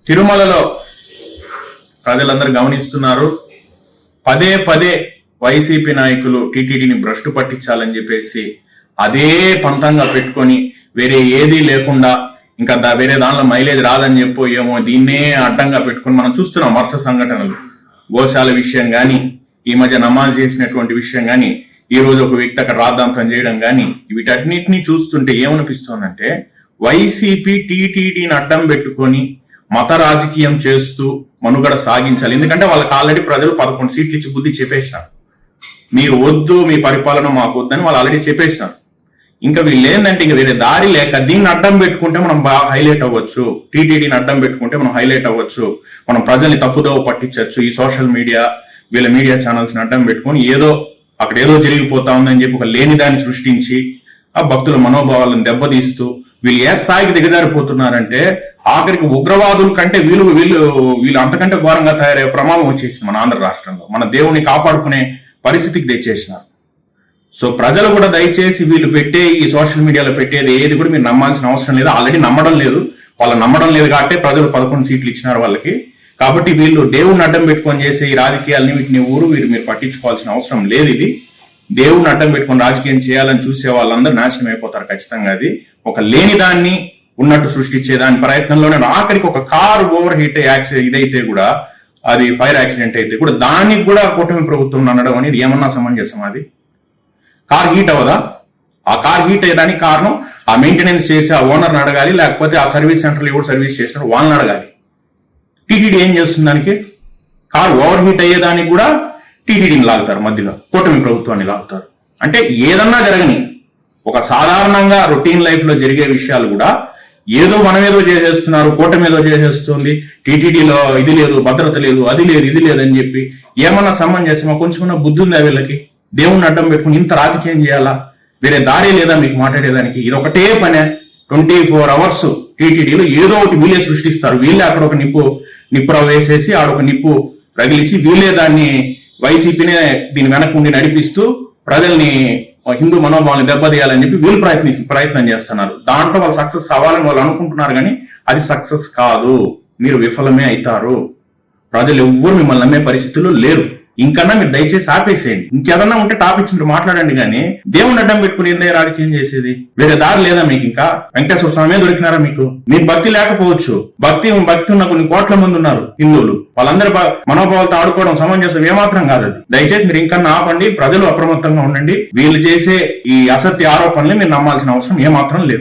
తిరుమలలో ప్రజలందరూ గమనిస్తున్నారు. పదే పదే వైసీపీ నాయకులు టీటీడీని భ్రష్టు పట్టించాలని చెప్పేసి అదే పంతంగా పెట్టుకొని వేరే ఏదీ లేకుండా ఇంకా వేరే దానిలో మైలేజ్ రాదని చెప్పో ఏమో దీన్నే అడ్డంగా పెట్టుకుని మనం చూస్తున్నాం వరుస సంఘటనలు. గోశాల విషయం కానీ, ఈ మధ్య నమాజ్ చేసినటువంటి విషయం కానీ, ఈ రోజు ఒక వ్యక్తి అక్కడ రాద్ధాంతం చేయడం కానీ, వీటన్నిటినీ చూస్తుంటే ఏమనిపిస్తోందంటే వైసీపీ టీటీడీని అడ్డం పెట్టుకొని మత రాజకీయం చేస్తూ మనుగడ సాగించాలి. ఎందుకంటే వాళ్ళకి ఆల్రెడీ ప్రజలు 11 సీట్లు ఇచ్చి బుద్ధి చెప్పేసినారు. మీరు వద్దు, మీ పరిపాలన మాకు వద్దని వాళ్ళు ఆల్రెడీ చెప్పేసినారు. ఇంకా వీళ్ళు ఏంటంటే ఇంకా వేరే దారి లేక దీన్ని అడ్డం పెట్టుకుంటే మనం బాగా హైలైట్ అవ్వచ్చు, టీటీడీని అడ్డం పెట్టుకుంటే మనం హైలైట్ అవ్వచ్చు, మనం ప్రజల్ని తప్పుదోవ పట్టించవచ్చు. ఈ సోషల్ మీడియా వీళ్ళ మీడియా ఛానల్స్ ని అడ్డం పెట్టుకొని అక్కడ ఏదో జరిగిపోతా ఉందని చెప్పి ఒక లేని దాన్ని సృష్టించి ఆ భక్తుల మనోభావాలను దెబ్బతీస్తూ వీళ్ళు ఏ స్థాయికి దిగజారిపోతున్నారంటే ఆఖరికి ఉగ్రవాదుల కంటే వీళ్ళు అంతకంటే ఘోరంగా తయారయ్యే ప్రమాదం వచ్చేసింది మన ఆంధ్ర రాష్ట్రంలో. మన దేవుని కాపాడుకునే పరిస్థితికి తెచ్చేసినారు. సో ప్రజలు కూడా దయచేసి వీళ్ళు పెట్టే ఈ సోషల్ మీడియాలో పెట్టేది ఏది కూడా మీరు నమ్మాల్సిన అవసరం లేదు. ఆల్రెడీ నమ్మడం లేదు, వాళ్ళు నమ్మడం లేదు కాబట్టి ప్రజలు 11 సీట్లు ఇచ్చినారు వాళ్ళకి. కాబట్టి వీళ్ళు దేవుణ్ణి అడ్డం పెట్టుకొని చేసే ఈ రాజకీయాలని వీటిని మీరు పట్టించుకోవాల్సిన అవసరం లేదు. ఇది దేవుణ్ణి అడ్డం పెట్టుకొని రాజకీయం చేయాలని చూసే వాళ్ళందరూ నాశనం అయిపోతారు ఖచ్చితంగా. అది ఒక లేని దాన్ని ఉన్నట్టు సృష్టించే దాని ప్రయత్నంలోనే ఆఖరికి ఒక కారు ఓవర్ హీట్ ఇదైతే కూడా, అది ఫైర్ యాక్సిడెంట్ అయితే కూడా దానికి కూడా కూటమి ప్రభుత్వం అనడం అనేది ఏమన్నా సమంజసం? అది కార్ హీట్ అవ్వదా? ఆ కార్ హీట్ అయ్యేదానికి కారణం ఆ మెయింటెనెన్స్ చేసి ఆ ఓనర్ని అడగాలి, లేకపోతే ఆ సర్వీస్ సెంటర్లు ఎవరు సర్వీస్ చేసినారు వాళ్ళని అడగాలి. టీటీడీ ఏం చేస్తుంది? దానికి కార్ ఓవర్ హీట్ అయ్యేదానికి కూడా టీటీడీని లాగుతారు, మధ్యలో కూటమి ప్రభుత్వాన్ని లాగుతారు. అంటే ఏదన్నా జరగని ఒక సాధారణంగా రొటీన్ లైఫ్ లో జరిగే విషయాలు కూడా ఏదో మనమేదో చేసేస్తున్నారు, కూటమి ఏదో చేసేస్తుంది, టీటీడీలో ఇది లేదు, భద్రత లేదు, అది లేదు, ఇది లేదని చెప్పి ఏమన్నా సమంజసమా? కొంచెం బుద్ధి ఉందా వీళ్ళకి? దేవుణ్ణి అడ్డం పెట్టుకుని ఇంత రాజకీయం చేయాలా? వేరే దారి లేదా మీకు మాట్లాడేదానికి? ఇది ఒకటే పనే. 24 అవర్స్ టీటీడీలో ఏదో ఒకటి వీళ్ళే సృష్టిస్తారు. వీళ్ళే అక్కడ ఒక నిప్పు వేసేసి ఆడొక నిప్పు రగిలించి వీళ్ళే దాన్ని వైసీపీనే దీని వెనక్కి ఉండి నడిపిస్తూ ప్రజల్ని హిందూ మనోభావాన్ని దెబ్బతీయాలని చెప్పి వీళ్ళు ప్రయత్నం చేస్తున్నారు. దాంట్లో వాళ్ళు సక్సెస్ అవ్వాలని వాళ్ళు అనుకుంటున్నారు, కానీ అది సక్సెస్ కాదు. మీరు విఫలమే అవుతారు. ప్రజలు ఎవ్వరు మిమ్మల్ని నమ్మే పరిస్థితుల్లో లేరు. ఇంకన్నా మీరు దయచేసి ఆపేసేయండి. ఇంకేదన్నా ఉంటే టాపిక్స్ మీరు మాట్లాడండి, కానీ దేవుని అడ్డం పెట్టుకుని ఏందే రాజకీయం చేసేది? వేరే దారి లేదా మీకు? ఇంకా వెంకటేశ్వర స్వామి దొరికినారా మీకు? మీకు భక్తి లేకపోవచ్చు, భక్తి ఉన్న కొన్ని కోట్ల మంది ఉన్నారు హిందువులు. వాళ్ళందరూ మనోభావాలతో ఆడుకోవడం సమంజసం ఏమాత్రం కాదు. అది దయచేసి మీరు ఇంకన్నా ఆపండి. ప్రజలు అప్రమత్తంగా ఉండండి. వీళ్ళు చేసే ఈ అసత్య ఆరోపణలు మీరు నమ్మాల్సిన అవసరం ఏమాత్రం లేదు.